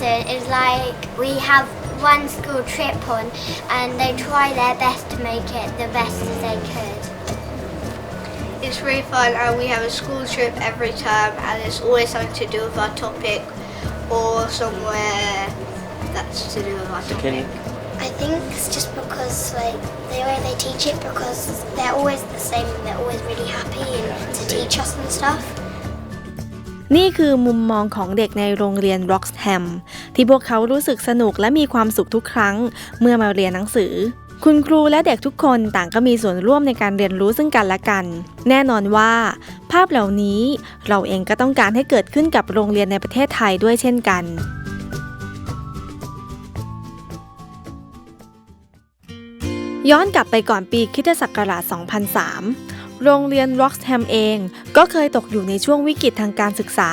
lesson is like we have one school trip on and they try their best to make it the best as they could. It's really fun and we have a school trip every term and it's always something to do with our topic or somewhere that's to do with our topic. I think it's just because like the way they teach it because they're always the same and they're always really happy and to teach us and stuff. นี่คือมุมมองของเด็กในโรงเรียน Wroxham ที่พวกเขารู้สึกสนุกและมีความสุขทุกครั้งเมื่อมาเรียนหนังสือคุณครูและเด็กทุกคนต่างก็มีส่วนร่วมในการเรียนรู้ซึ่งกันและกันแน่นอนว่าภาพเหล่านี้เราเองก็ต้องการให้เกิดขึ้นกับโรงเรียนในประเทศไทยด้วยเช่นกันย้อนกลับไปก่อนปีคริสตศักราช 2003 โรงเรียน Wroxham เองก็เคยตกอยู่ในช่วงวิกฤตทางการศึกษา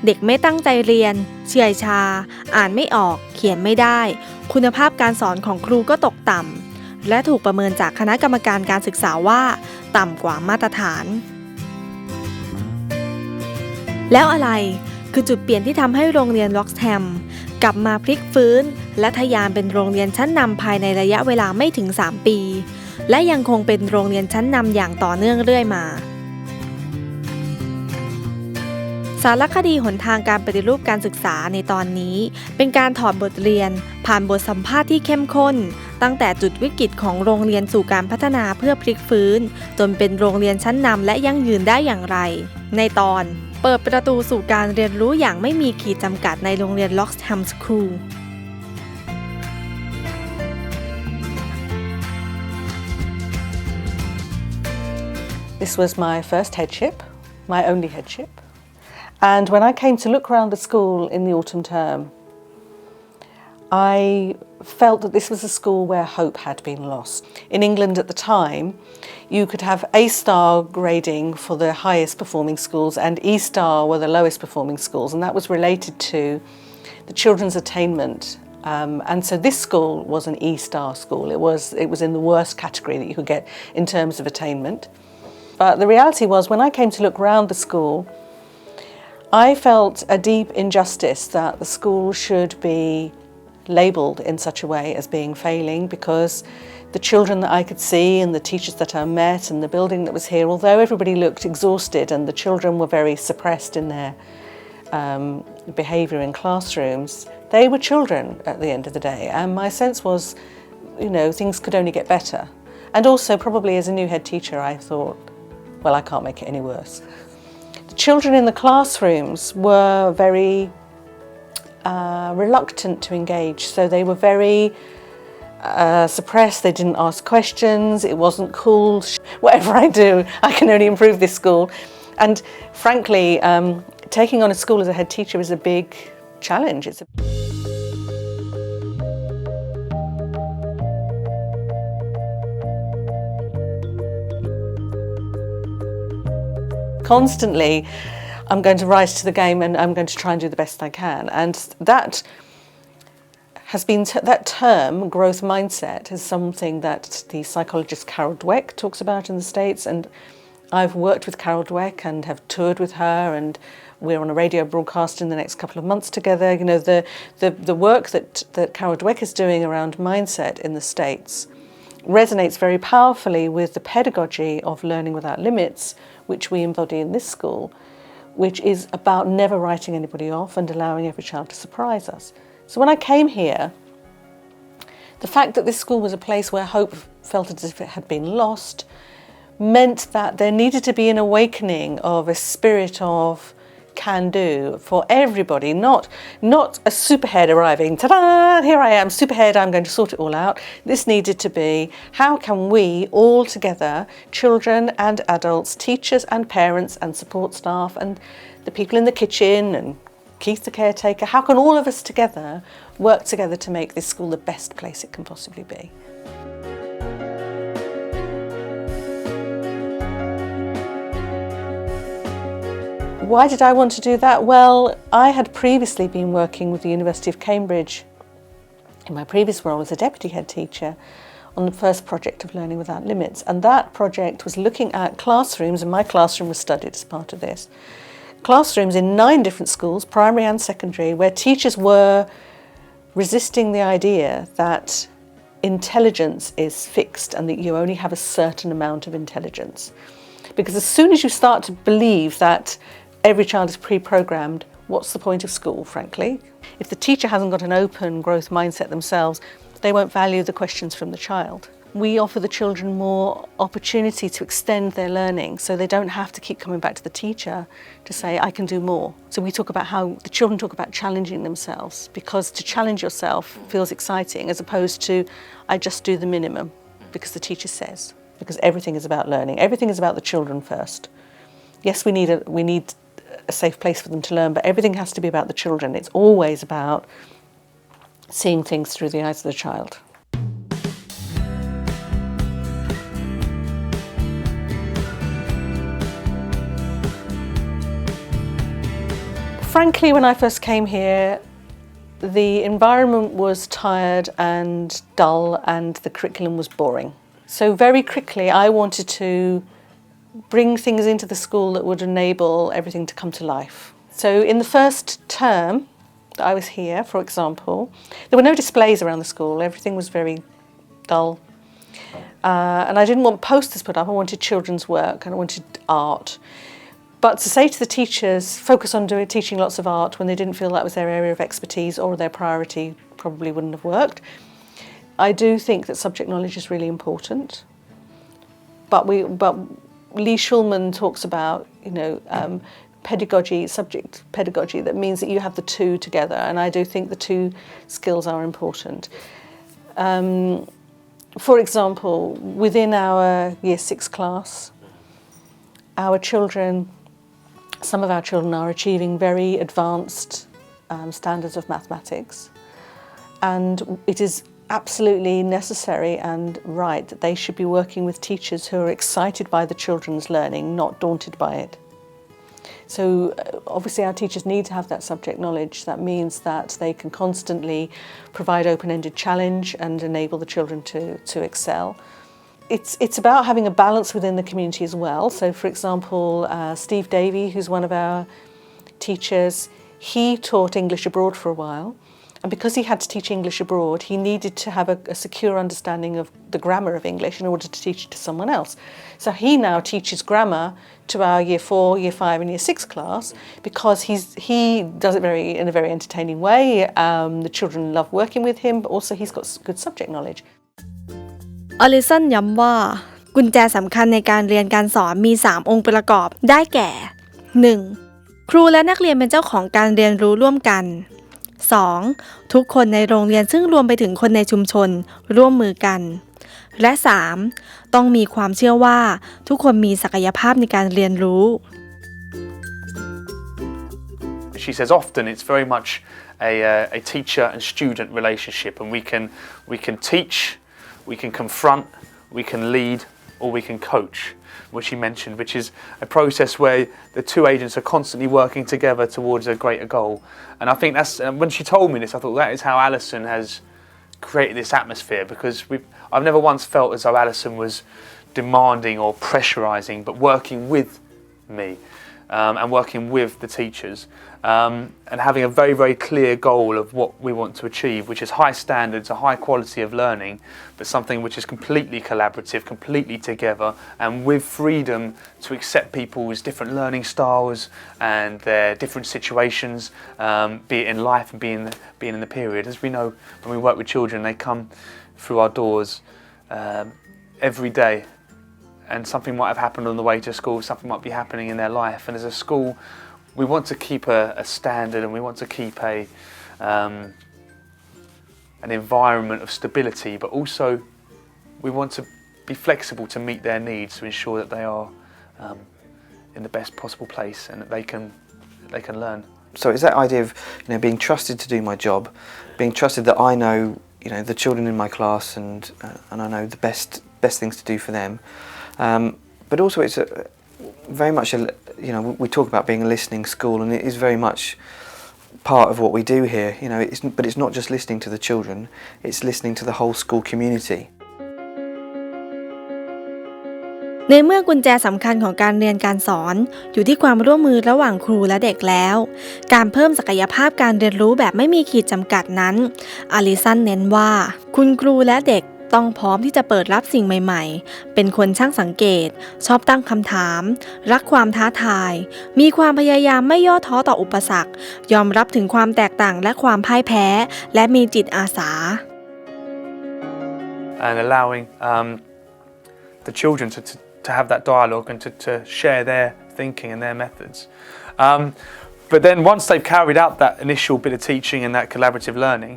เด็กไม่ตั้งใจเรียนเฉื่อยชาอ่านไม่ออกเขียนไม่ได้คุณภาพการสอนของครูก็ตกต่ำและถูกประเมินจากคณะกรรมการการศึกษาว่าต่ำกว่ามาตรฐานแล้วอะไรคือจุดเปลี่ยนที่ทำให้โรงเรียน Wroxham กลับมาพลิกฟื้นและทะยานเป็นโรงเรียนชั้นนำภายในระยะเวลาไม่ถึง3ปีและยังคงเป็นโรงเรียนชั้นนำอย่างต่อเนื่องเรื่อยมาสารคดีหนทางการปฏิรูปการศึกษาในตอนนี้เป็นการถอดบทเรียนผ่านบทสัมภาษณ์ที่เข้มข้นตั้งแต่จุดวิกฤตของโรงเรียนสู่การพัฒนาเพื่อพลิกฟื้นจนเป็นโรงเรียนชั้นนำและยั่งยืนได้อย่างไรในตอนเปิดประตูสู่การเรียนรู้อย่างไม่มีขีดจำกัดในโรงเรียน Wroxham School This was my first headship, my only headship. And when I came to look around the school in the autumn term, I felt that this was a school where hope had been lost. In England at the time, you could have A-star grading for the highest performing schools and E-star were the lowest performing schools, and that was related to the children's attainment. And so this school was an E-star school. It was in the worst category that you could get in terms of attainment. But the reality was, when I came to look round the school, I felt a deep injustice that the school should be labelled in such a way as being failing, because the children that I could see and the teachers that I met and the building that was here, although everybody looked exhausted and the children were very suppressed in their behaviour in classrooms, they were children at the end of the day. And my sense was, things could only get better. And also, probably as a new head teacher, I thought, well, I can't make it any worse. The children in the classrooms were very reluctant to engage, so they were very suppressed. They didn't ask questions. It wasn't cool. Whatever I do, I can only improve this school. And frankly, taking on a school as a head teacher is a big challenge. Constantly, I'm going to rise to the game and I'm going to try and do the best I can. And that has been, that term, growth mindset, is something that the psychologist Carol Dweck talks about in the States. And I've worked with Carol Dweck and have toured with her, and we're on a radio broadcast in the next couple of months together. The work that Carol Dweck is doing around mindset in the States resonates very powerfully with the pedagogy of Learning Without Limits, which we embody in this school, which is about never writing anybody off and allowing every child to surprise us. So when I came here, the fact that this school was a place where hope felt as if it had been lost meant that there needed to be an awakening of a spirit of can-do for everybody, not a superhead arriving, ta-da, here I am, superhead, I'm going to sort it all out. This needed to be, how can we all together, children and adults, teachers and parents and support staff and the people in the kitchen and Keith the caretaker, how can all of us together work together to make this school the best place it can possibly be? Why did I want to do that? Well, I had previously been working with the University of Cambridge in my previous role as a deputy head teacher on the first project of Learning Without Limits, and that project was looking at classrooms, and my classroom was studied as part of this. Classrooms in 9 different schools, primary and secondary, where teachers were resisting the idea that intelligence is fixed and that you only have a certain amount of intelligence. Because as soon as you start to believe that every child is pre-programmed, what's the point of school, frankly? If the teacher hasn't got an open growth mindset themselves, they won't value the questions from the child. We offer the children more opportunity to extend their learning so they don't have to keep coming back to the teacher to say, I can do more. So we talk about how the children talk about challenging themselves, because to challenge yourself feels exciting as opposed to, I just do the minimum because the teacher says, because everything is about learning. Everything is about the children first. Yes, we need a safe place for them to learn, but everything has to be about the children. It's always about seeing things through the eyes of the child. Frankly, when I first came here, the environment was tired and dull and the curriculum was boring. So very quickly I wanted to bring things into the school that would enable everything to come to life. So in the first term that I was here, for example, there were no displays around the school. Everything was very dull. And I didn't want posters put up. I wanted children's work and I wanted art. But to say to the teachers, focus on teaching lots of art when they didn't feel that was their area of expertise or their priority probably wouldn't have worked. I do think that subject knowledge is really important. But Lee Schulman talks about, pedagogy, subject pedagogy, that means that you have the two together, and I do think the two skills are important. For example, within our Year 6 class, some of our children are achieving very advanced standards of mathematics, and it is absolutely necessary and right that they should be working with teachers who are excited by the children's learning, not daunted by it. So obviously our teachers need to have that subject knowledge. That means that they can constantly provide open-ended challenge and enable the children to excel. It's about having a balance within the community as well. So for example, Steve Davey, who's one of our teachers, he taught English abroad for a while. And because he had to teach English abroad, he needed to have a secure understanding of the grammar of English in order to teach it to someone else. So he now teaches grammar to our Year 4, Year 5 and Year 6 class because he does it in a very entertaining way. The children love working with him, but also he's got good subject knowledge. อลิสันย้ำว่ากุญแจสำคัญในการเรียนการสอนมี3องค์ประกอบได้แก่ 1. ครูและนักเรียนเป็นเจ้าของการเรียนรู้ร่วมกัน 2. ทุกคนในโรงเรียนซึ่งรวมไปถึงคนในชุมชนร่วมมือกันและ 3. ต้องมีความเชื่อว่าทุกคนมีศักยภาพในการเรียนรู้ She says often it's very much a teacher and student relationship, and we can teach, we can confront, we can lead, or we can coach, which she mentioned, which is a process where the two agents are constantly working together towards a greater goal. And I think that's, when she told me this, I thought that is how Alison has created this atmosphere, because I've never once felt as though Alison was demanding or pressurising, but working with me and working with the teachers. And having a very, very clear goal of what we want to achieve, which is high standards, a high quality of learning, but something which is completely collaborative, completely together, and with freedom to accept people's different learning styles and their different situations, be it in life and being in the period. As we know, when we work with children, they come through our doors every day, and something might have happened on the way to school, something might be happening in their life, and as a school, we want to keep a standard, and we want to keep an environment of stability, but also we want to be flexible to meet their needs, to ensure that they are in the best possible place and that they can learn. So it's that idea of being trusted to do my job, being trusted that I know the children in my class and I know the best things to do for them, but also it's very much we talk about being a listening school, and it is very much part of what we do here. But it's not just listening to the children; it's listening to the whole school community. ในเมื่อกุญแจสำคัญของการเรียนการสอนอยู่ที่ความร่วมมือระหว่างครูและเด็กแล้วการเพิ่มศักยภาพการเรียนรู้แบบไม่มีขีดจำกัดนั้นอลิสันเน้นว่าคุณครูและเด็กต้องพร้อมที่จะเปิดรับสิ่งใหม่ๆเป็นคนช่างสังเกตชอบตั้งคำถามรักความท้าทายมีความพยายามไม่ย่อท้อต่ออุปสรรคยอมรับถึงความแตกต่างและความพ่ายแพ้และมีจิตอาสา and allowing the children to have that dialogue and to share their thinking and their methods. But then once they've carried out that initial bit of teaching and that collaborative learning,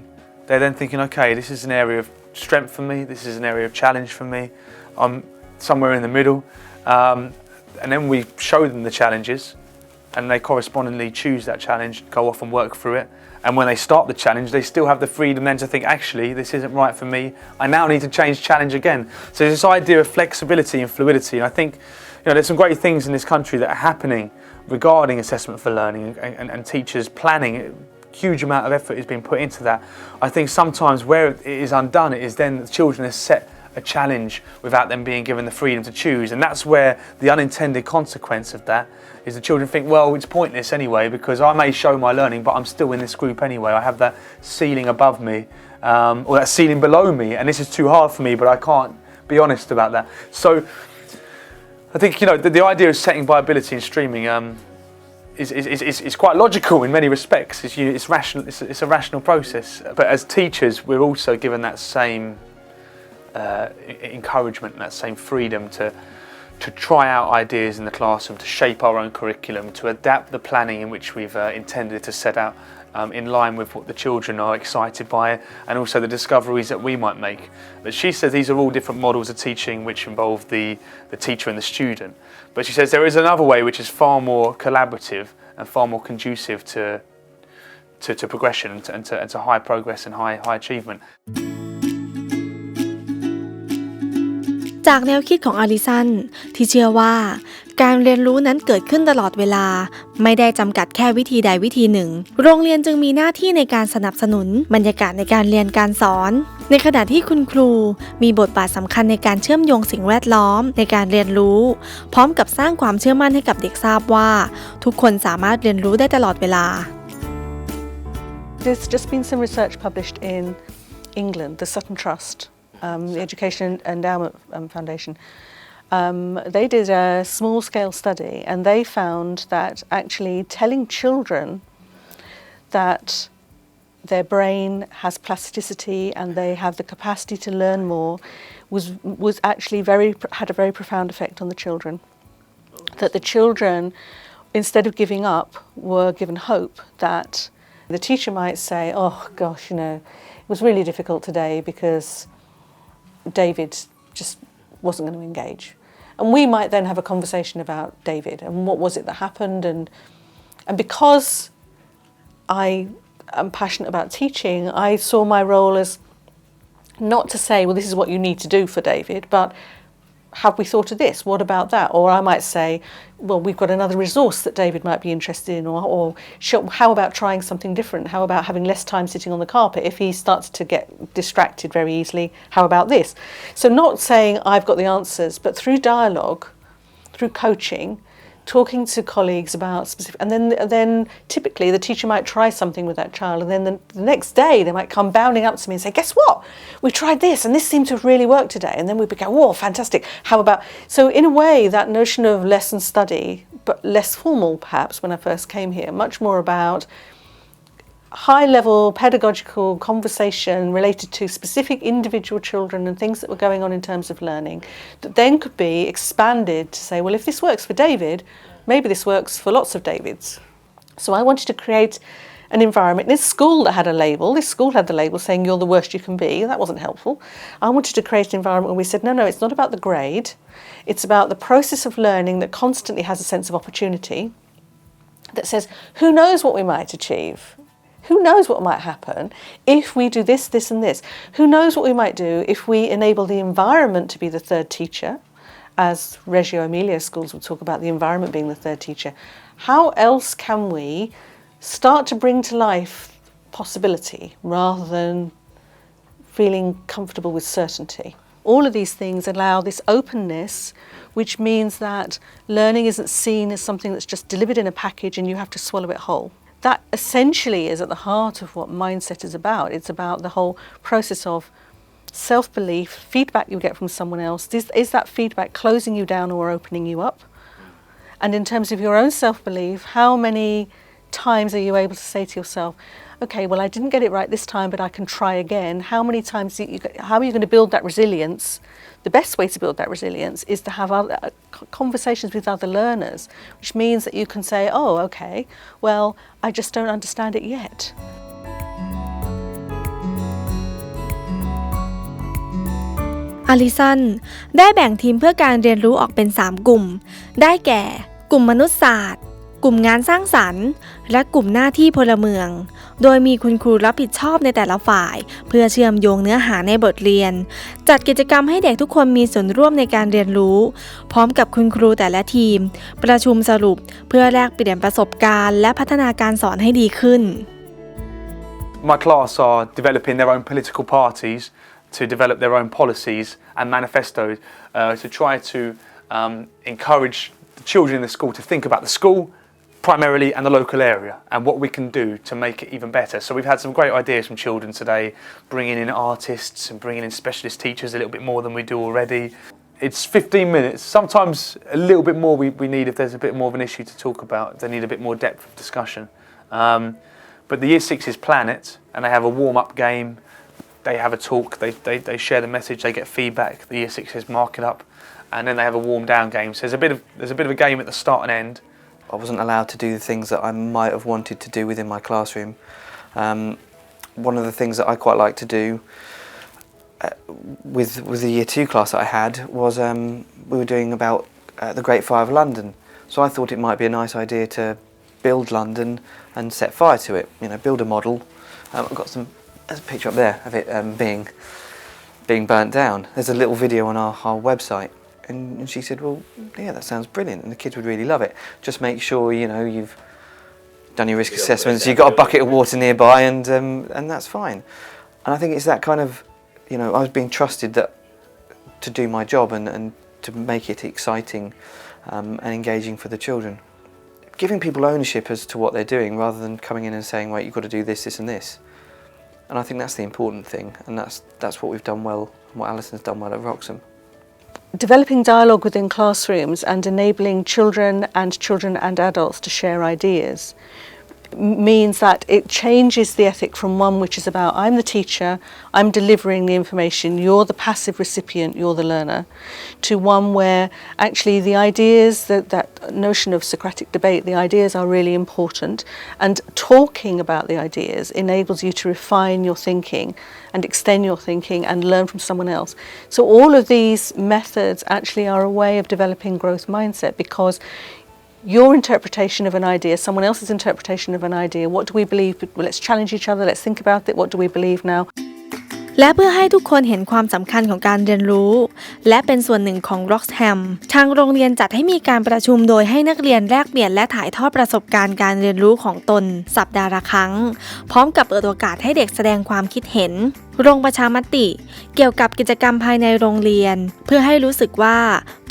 they're then thinking, okay, this is an area of strength for me, this is an area of challenge for me, I'm somewhere in the middle. And then we show them the challenges and they correspondingly choose that challenge, go off and work through it. And when they start the challenge, they still have the freedom then to think, actually, this isn't right for me. I now need to change challenge again. So there's this idea of flexibility and fluidity. And I think there's some great things in this country that are happening regarding assessment for learning and teachers planning. Huge amount of effort is being put into that. I think sometimes where it is undone, it is then the children are set a challenge without them being given the freedom to choose. And that's where the unintended consequence of that is the children think, well, it's pointless anyway because I may show my learning, but I'm still in this group anyway. I have that ceiling above me or that ceiling below me, and this is too hard for me, but I can't be honest about that. So I think, the idea of setting by ability and streaming is quite logical in many respects. It's rational. It's a rational process. But as teachers, we're also given that same encouragement, that same freedom to try out ideas in the classroom, to shape our own curriculum, to adapt the planning in which we've intended to set out in line with what the children are excited by and also the discoveries that we might make. But she says these are all different models of teaching which involve the teacher and the student. But she says there is another way which is far more collaborative and far more conducive to progression and to high progress and high achievement. จากแนวคิดของอลิสันที่เชื่อว่าการเรียนรู้นั้นเกิดขึ้นตลอดเวลาไม่ได้จำกัดแค่วิธีใดวิธีหนึ่งโรงเรียนจึงมีหน้าที่ในการสนับสนุนบรรยากาศในการเรียนการสอนในขณะที่คุณครูมีบทบาทสำคัญในการเชื่อมโยงสิ่งแวดล้อมในการเรียนรู้พร้อมกับสร้างความเชื่อมั่นให้กับเด็กทราบว่าทุกคนสามารถเรียนรู้ได้ตลอดเวลา There's just been some research published in England, the Sutton Trust.The Education Endowment Foundation, they did a small-scale study and they found that actually telling children that their brain has plasticity and they have the capacity to learn more was actually had a very profound effect on the children. That the children, instead of giving up, were given hope that the teacher might say, oh gosh, it was really difficult today because David just wasn't going to engage. And we might then have a conversation about David and what was it that happened. And because I am passionate about teaching, I saw my role as not to say, well, this is what you need to do for David, but have we thought of this? What about that? Or I might say, well, we've got another resource that David might be interested in, or how about trying something different? How about having less time sitting on the carpet? If he starts to get distracted very easily, how about this? So not saying I've got the answers, but through dialogue, through coaching, talking to colleagues about specific, and then typically the teacher might try something with that child, and then the next day they might come bounding up to me and say, guess what? We tried this and this seemed to have really worked today. And then we go, whoa, fantastic. How about, so in a way that notion of lesson study, but less formal perhaps when I first came here, much more about high-level pedagogical conversation related to specific individual children and things that were going on in terms of learning that then could be expanded to say, well, if this works for David, maybe this works for lots of Davids. So I wanted to create an environment. This school that had a label, this school had the label saying you're the worst you can be. That wasn't helpful. I wanted to create an environment where we said, no, it's not about the grade. It's about the process of learning that constantly has a sense of opportunity that says, who knows what we might achieve?Who knows what might happen if we do this, this and this? Who knows what we might do if we enable the environment to be the third teacher? As Reggio Emilia schools would talk about the environment being the third teacher. How else can we start to bring to life possibility rather than feeling comfortable with certainty? All of these things allow this openness, which means that learning isn't seen as something that's just delivered in a package and you have to swallow it whole. That essentially is at the heart of what mindset is about. It's about the whole process of self-belief, feedback you get from someone else. Is that feedback closing you down or opening you up? And in terms of your own self-belief, how many times are you able to say to yourself, okay, well, I didn't get it right this time, but I can try again. How many times, how are you going to build that resilience? The best way to build that resilience is to have other, conversations with other learners, which means that you can say, oh, okay, well, I just don't understand it yet. อลิสันได้แบ่งทีมเพื่อการเรียนรู้ออกเป็น3กลุ่มได้แก่กลุ่มมนุษยศาสตร์กลุ่มงานสร้างสรรค์และกลุ่มหน้าที่พลเมืองโดยมีคุณครูรับผิดชอบในแต่ละฝ่ายเพื่อเชื่อมโยงเนื้อหาในบทเรียนจัดกิจกรรมให้เด็กทุกคนมีส่วนร่วมในการเรียนรู้พร้อมกับคุณครูแต่ละทีมประชุมสรุปเพื่อแลกเปลี่ยนประสบการณ์และพัฒนาการสอนให้ดีขึ้น My class are developing their own political parties to develop their own policies and manifestos to try to encourage the children in the school to think about the school primarily and the local area and what we can do to make it even better. So we've had some great ideas from children today, bringing in artists and bringing in specialist teachers a little bit more than we do already. It's 15 minutes, sometimes a little bit more we need if there's a bit more of an issue to talk about, if they need a bit more depth of discussion. But the Year 6s plan it and they have a warm-up game, they have a talk, they share the message, they get feedback, the Year 6s mark it up and then they have a warm-down game. So there's a bit of a game at the start and end. I wasn't allowed to do the things that I might have wanted to do within my classroom. One of the things that I quite like to do with the Year 2 class that I had was we were doing about the Great Fire of London. So I thought it might be a nice idea to build London and set fire to it, you know, build a model. I've got there's a picture up there of it being burnt down. There's a little video on our website. And she said, well, yeah, that sounds brilliant and the kids would really love it. Just make sure, you know, you've done your risk assessments, you've got a bucket of water nearby and that's fine. And I think it's that kind of, you know, I was being trusted to do my job and to make it exciting and engaging for the children. Giving people ownership as to what they're doing rather than coming in and saying, wait, you've got to do this, this and this. And I think that's the important thing and that's what we've done well and what Alison's done well at Wroxham. Developing dialogue within classrooms and enabling children and adults to share ideas means that it changes the ethic from one which is about I'm the teacher, I'm delivering the information, you're the passive recipient, you're the learner, to one where actually the ideas, that notion of Socratic debate, the ideas are really important and talking about the ideas enables you to refine your thinking and extend your thinking and learn from someone else. So all of these methods actually are a way of developing growth mindset because your interpretation of an idea, someone else's interpretation of an idea, what do we believe? Well, let's challenge each other, let's think about it, what do we believe now? และเพื่อให้ทุกคนเห็นความสำคัญของการเรียนรู้และเป็นส่วนหนึ่งของ Wroxham ทางโรงเรียนจัดให้มีการประชุมโดยให้นักเรียนแลกเปลี่ยนและถ่ายทอดประสบการณ์การเรียนรู้ของตนสัปดาห์ละครั้งพร้อมกับเปิดโอกาสให้เด็กแสดงความคิดเห็นลงประชามติเกี่ยวกับกิจกรรมภายในโรงเรียนเพื่อให้รู้สึกว่า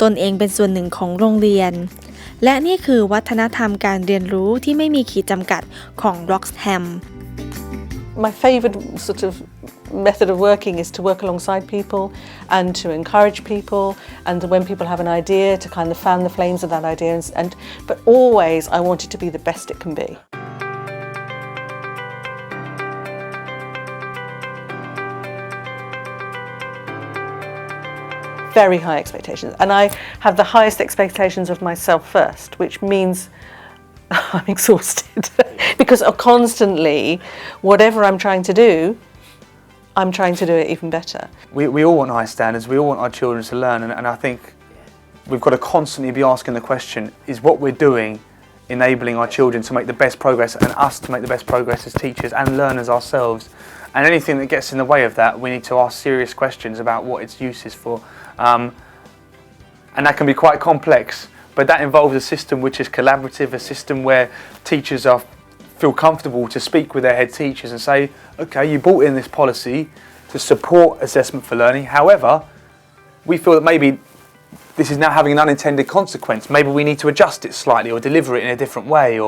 ตนเองเป็นส่วนหนึ่งของโรงเรียนและนี่คือวัฒนธรรมการเรียนรู้ที่ไม่มีขีดจำกัดของ Wroxham. My favourite sort of method of working is to work alongside people and to encourage people and when people have an idea to kind of fan the flames of that idea but always I want it to be the best it can be. Very high expectations and I have the highest expectations of myself first, which means I'm exhausted because constantly whatever I'm trying to do, I'm trying to do it even better. We all want high standards, we all want our children to learn and I think we've got to constantly be asking the question, is what we're doing enabling our children to make the best progress and us to make the best progress as teachers and learners ourselves? And anything that gets in the way of that, we need to ask serious questions about what its use is for. And that can be quite complex, but that involves a system which is collaborative, a system where teachers feel comfortable to speak with their head teachers and say, okay, you brought in this policy to support assessment for learning, however, we feel that maybe this is now having an unintended consequence. Maybe we need to adjust it slightly or deliver it in a different way.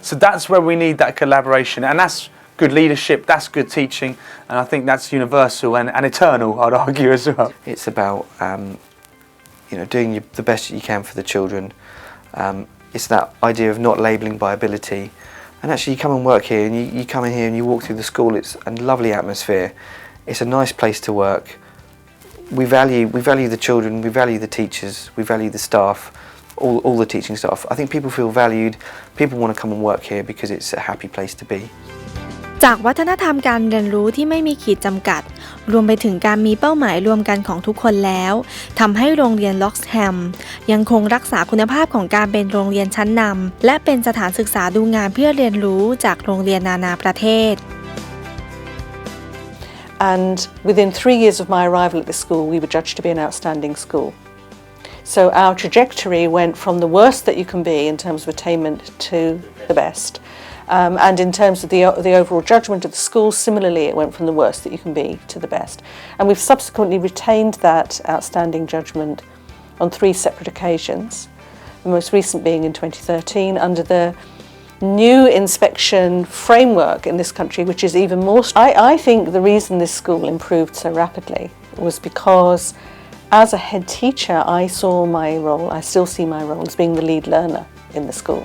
So that's where we need that collaboration, and that's good leadership, that's good teaching, and I think that's universal and eternal, I'd argue as well. It's about doing the best that you can for the children. It's that idea of not labelling by ability. And actually you come and work here, and you come in here and you walk through the school, it's a lovely atmosphere. It's a nice place to work. We value the children, we value the teachers, we value the staff, all the teaching staff. I think people feel valued, people want to come and work here because it's a happy place to be. จากวัฒนธรรมการเรียนรู้ที่ไม่มีขีดจำกัดรวมไปถึงการมีเป้าหมายรวมกันของทุกคนแล้วทำให้โรงเรียนล็อกแฮมยังคงรักษาคุณภาพของการเป็นโรงเรียนชั้นนำและเป็นสถานศึกษาดูงานเพื่อเรียนรู้จากโรงเรียนนานาประเทศ And within 3 years of my arrival at the school, we were judged to be an outstanding school. So our trajectory went from the worst that you can be in terms of attainment to the best. And in terms of the overall judgment of the school, similarly, it went from the worst that you can be to the best. And we've subsequently retained that outstanding judgment on 3 separate occasions, the most recent being in 2013 under the new inspection framework in this country, which is even more... I think the reason this school improved so rapidly was because as a head teacher, I saw my role, I still see my role as being the lead learner in the school.